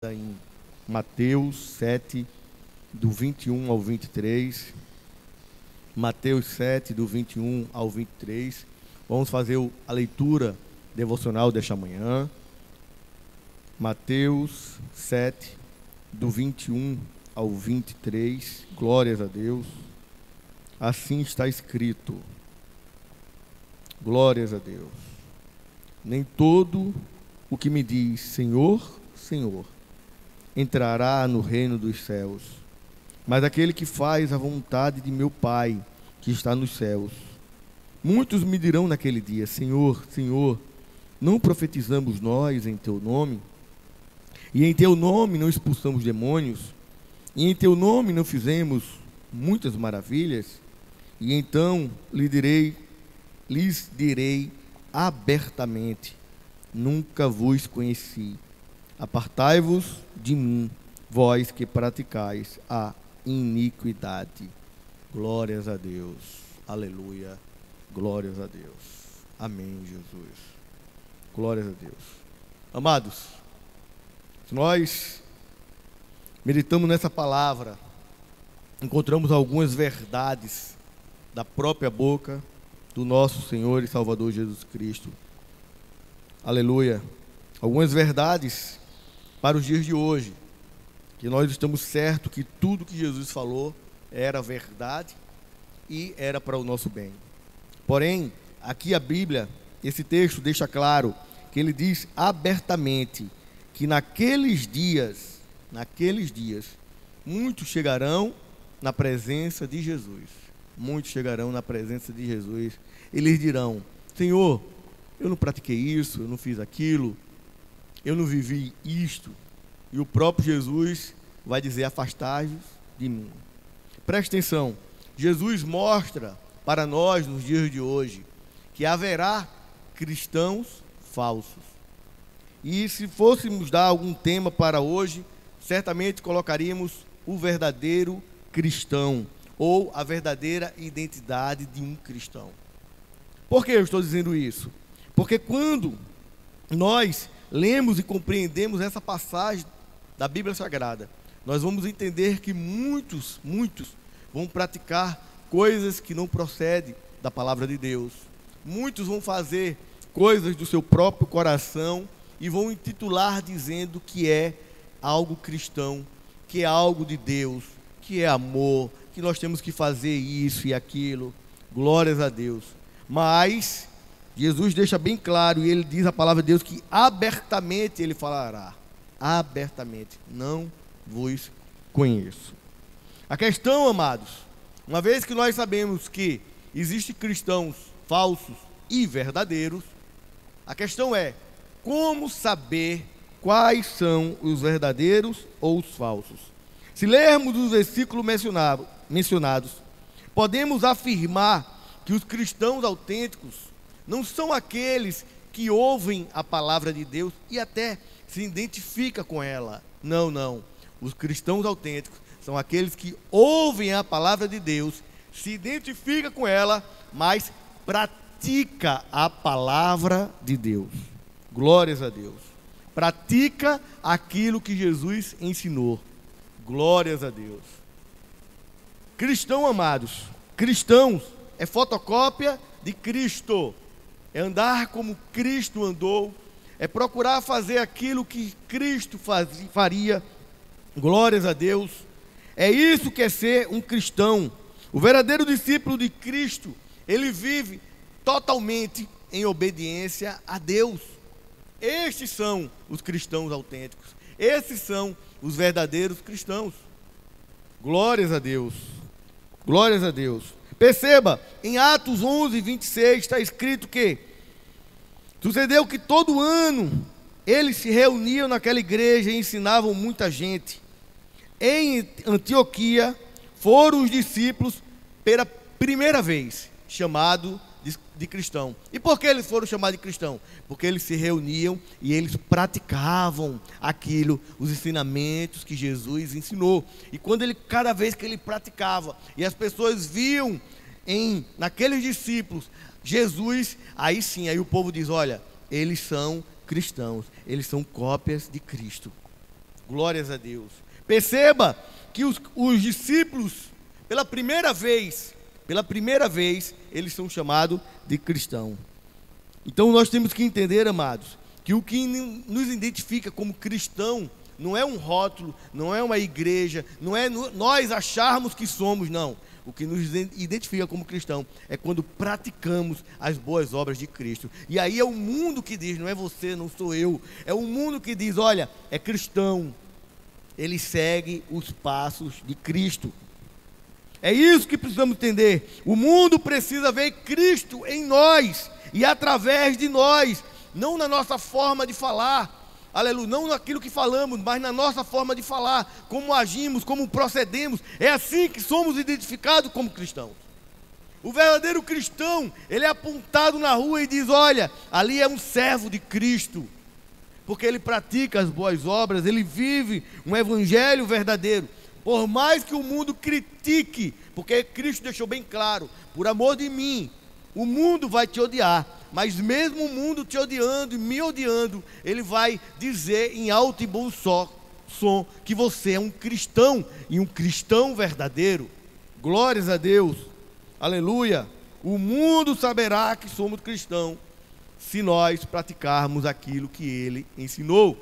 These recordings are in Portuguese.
Em Mateus 7, do 21 ao 23. Mateus 7, do 21 ao 23. Vamos fazer a leitura devocional desta manhã. Mateus 7, do 21 ao 23. Glórias a Deus. Assim está escrito. Glórias a Deus. Nem todo o que me diz Senhor, Senhor, entrará no reino dos céus, mas aquele que faz a vontade de meu Pai, que está nos céus. Muitos me dirão naquele dia: Senhor, Senhor, não profetizamos nós em teu nome? E em teu nome não expulsamos demônios? E em teu nome não fizemos muitas maravilhas? E então lhes direi abertamente: nunca vos conheci. Apartai-vos de mim, vós que praticais a iniquidade. Glórias a Deus. Aleluia. Glórias a Deus. Amém, Jesus. Glórias a Deus. Amados, se nós meditamos nessa palavra, encontramos algumas verdades da própria boca do nosso Senhor e Salvador Jesus Cristo. Aleluia. Algumas verdades para os dias de hoje, que nós estamos certos que tudo que Jesus falou era verdade e era para o nosso bem. Porém, aqui a Bíblia, esse texto deixa claro que ele diz abertamente que naqueles dias, muitos chegarão na presença de Jesus. Muitos chegarão na presença de Jesus. Eles dirão: Senhor, eu não pratiquei isso, eu não fiz aquilo, eu não vivi isto. E o próprio Jesus vai dizer: afastai-vos de mim. Preste atenção, Jesus mostra para nós nos dias de hoje que haverá cristãos falsos. E se fôssemos dar algum tema para hoje, certamente colocaríamos o verdadeiro cristão, ou a verdadeira identidade de um cristão. Por que eu estou dizendo isso? Porque quando nós lemos e compreendemos essa passagem da Bíblia Sagrada, nós vamos entender que muitos vão praticar coisas que não procedem da palavra de Deus. Muitos vão fazer coisas do seu próprio coração e vão intitular dizendo que é algo cristão, que é algo de Deus, que é amor, que nós temos que fazer isso e aquilo. Glórias a Deus. Mas Jesus deixa bem claro, e ele diz a palavra de Deus que abertamente ele falará: abertamente, não vos conheço. A questão, amados, uma vez que nós sabemos que existem cristãos falsos e verdadeiros, a questão é: como saber quais são os verdadeiros ou os falsos? Se lermos os versículos mencionados, podemos afirmar que os cristãos autênticos não são aqueles que ouvem a palavra de Deus e até se identificam com ela. Não. Os cristãos autênticos são aqueles que ouvem a palavra de Deus, se identificam com ela, mas pratica a palavra de Deus. Glórias a Deus. Pratica aquilo que Jesus ensinou. Glórias a Deus. Cristão, amados, cristãos é fotocópia de Cristo. É andar como Cristo andou, é procurar fazer aquilo que Cristo faria. Glórias a Deus. É isso que é ser um cristão. O verdadeiro discípulo de Cristo, ele vive totalmente em obediência a Deus. Estes são os cristãos autênticos. Esses são os verdadeiros cristãos. Glórias a Deus. Glórias a Deus. Perceba, em Atos 11, 26, está escrito que sucedeu que todo ano eles se reuniam naquela igreja e ensinavam muita gente. Em Antioquia foram os discípulos pela primeira vez chamados de cristão. E por que eles foram chamados de cristão? Porque eles se reuniam e eles praticavam aquilo, os ensinamentos que Jesus ensinou. E cada vez que ele praticava, e as pessoas viam naqueles discípulos Jesus, aí sim, aí o povo diz: olha, eles são cristãos, eles são cópias de Cristo. Glórias a Deus. Perceba que os discípulos, pela primeira vez, eles são chamados de cristão. Então nós temos que entender, amados, que o que nos identifica como cristão não é um rótulo, não é uma igreja, não é nós acharmos que somos, não. O que nos identifica como cristão é quando praticamos as boas obras de Cristo. E aí é o mundo que diz, não é você, não sou eu. É o mundo que diz, olha, é cristão. Ele segue os passos de Cristo. É isso que precisamos entender. O mundo precisa ver Cristo em nós e através de nós, não na nossa forma de falar. Aleluia, não naquilo que falamos, mas na nossa forma de falar, como agimos, como procedemos. É assim que somos identificados como cristãos. O verdadeiro cristão, ele é apontado na rua e diz, olha, ali é um servo de Cristo, porque ele pratica as boas obras, ele vive um evangelho verdadeiro. Por mais que o mundo critique, porque Cristo deixou bem claro, por amor de mim, o mundo vai te odiar. Mas mesmo o mundo te odiando e me odiando, ele vai dizer em alto e bom som que você é um cristão, e um cristão verdadeiro. Glórias a Deus, aleluia. O mundo saberá que somos cristãos se nós praticarmos aquilo que ele ensinou.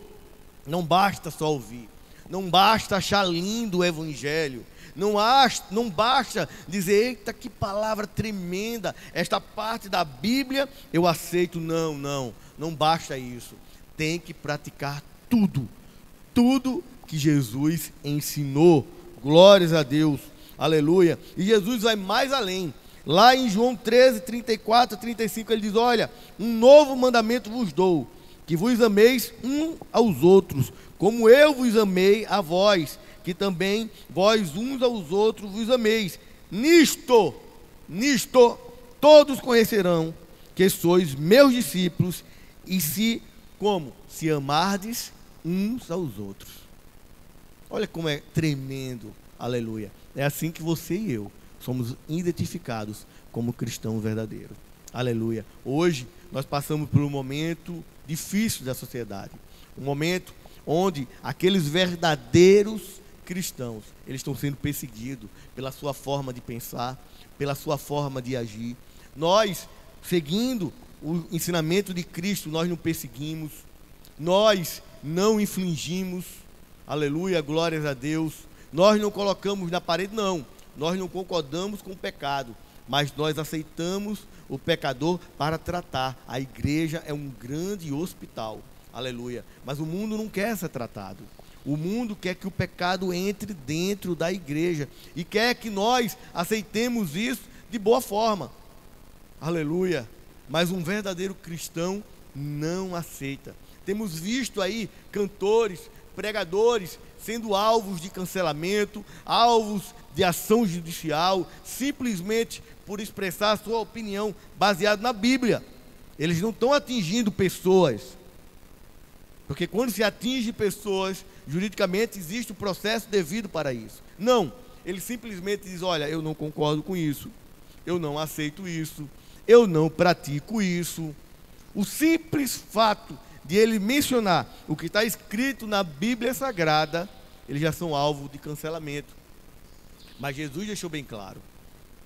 Não basta só ouvir, não basta achar lindo o evangelho, não basta dizer, eita, que palavra tremenda, esta parte da Bíblia eu aceito. Não basta isso. Tem que praticar tudo que Jesus ensinou. Glórias a Deus, aleluia. E Jesus vai mais além. Lá em João 13, 34, 35, ele diz, olha, um novo mandamento vos dou, que vos ameis uns aos outros, como eu vos amei a vós, que também vós uns aos outros vos ameis. Nisto todos conhecerão que sois meus discípulos, e se amardes uns aos outros. Olha como é tremendo, aleluia. É assim que você e eu somos identificados como cristão verdadeiro, aleluia. Hoje nós passamos por um momento difícil da sociedade, um momento onde aqueles verdadeiros cristãos, eles estão sendo perseguidos pela sua forma de pensar, pela sua forma de agir. Nós, seguindo o ensinamento de Cristo, nós não perseguimos, nós não infligimos, aleluia, glórias a Deus, nós não colocamos na parede, não, nós não concordamos com o pecado, mas nós aceitamos o pecador para tratar. A igreja é um grande hospital, aleluia, mas o mundo não quer ser tratado. O mundo quer que o pecado entre dentro da igreja e quer que nós aceitemos isso de boa forma, aleluia. Mas um verdadeiro cristão não aceita. Temos visto aí cantores, pregadores sendo alvos de cancelamento, alvos de ação judicial, simplesmente por expressar a sua opinião baseada na Bíblia. Eles não estão atingindo pessoas, porque quando se atinge pessoas, juridicamente existe um processo devido para isso. Não, ele simplesmente diz, olha, eu não concordo com isso, eu não aceito isso, eu não pratico isso. O simples fato de ele mencionar o que está escrito na Bíblia Sagrada, eles já são alvo de cancelamento. Mas Jesus deixou bem claro,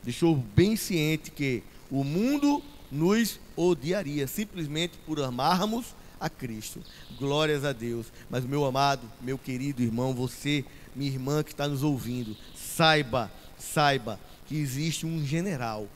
deixou bem ciente que o mundo nos odiaria, simplesmente por amarmos a Cristo. Glórias a Deus. Mas meu amado, meu querido irmão, você, minha irmã que está nos ouvindo, saiba que existe um general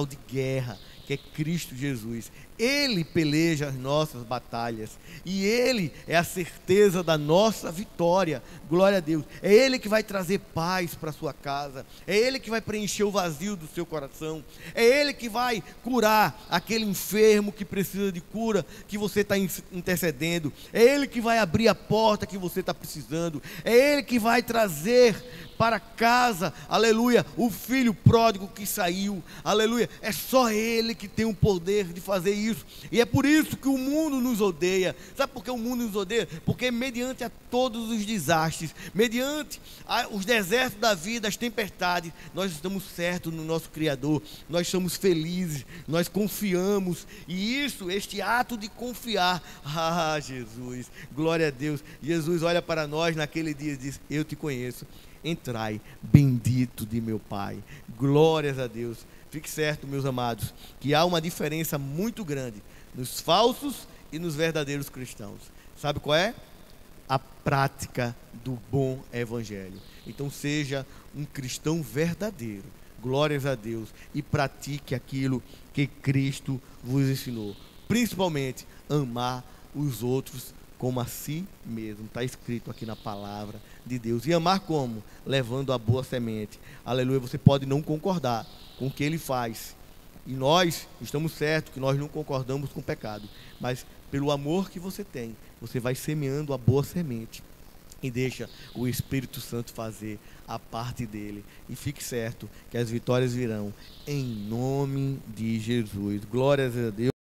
de guerra, que é Cristo Jesus. Ele peleja as nossas batalhas e Ele é a certeza da nossa vitória. Glória a Deus. É Ele que vai trazer paz para a sua casa, é Ele que vai preencher o vazio do seu coração, é Ele que vai curar aquele enfermo que precisa de cura, que você está intercedendo, é Ele que vai abrir a porta que você está precisando, é Ele que vai trazer para casa, aleluia, o filho pródigo que saiu, aleluia. É só Ele que tem o poder de fazer isso. E é por isso que o mundo nos odeia. Sabe por que o mundo nos odeia? Porque mediante a todos os desastres, mediante os desertos da vida, as tempestades, nós estamos certos no nosso Criador, nós somos felizes, nós confiamos. E isso, este ato de confiar, Jesus, glória a Deus. Jesus olha para nós naquele dia e diz: eu te conheço, entrai, bendito de meu Pai. Glórias a Deus. Fique certo, meus amados, que há uma diferença muito grande nos falsos e nos verdadeiros cristãos. Sabe qual é? A prática do bom evangelho. Então seja um cristão verdadeiro, glórias a Deus, e pratique aquilo que Cristo vos ensinou, principalmente amar os outros como a si mesmo. Está escrito aqui na palavra de Deus. E amar como? Levando a boa semente. Aleluia. Você pode não concordar com o que ele faz, e nós estamos certos que nós não concordamos com o pecado, mas pelo amor que você tem, você vai semeando a boa semente e deixa o Espírito Santo fazer a parte dele, e fique certo que as vitórias virão em nome de Jesus. Glórias a Deus.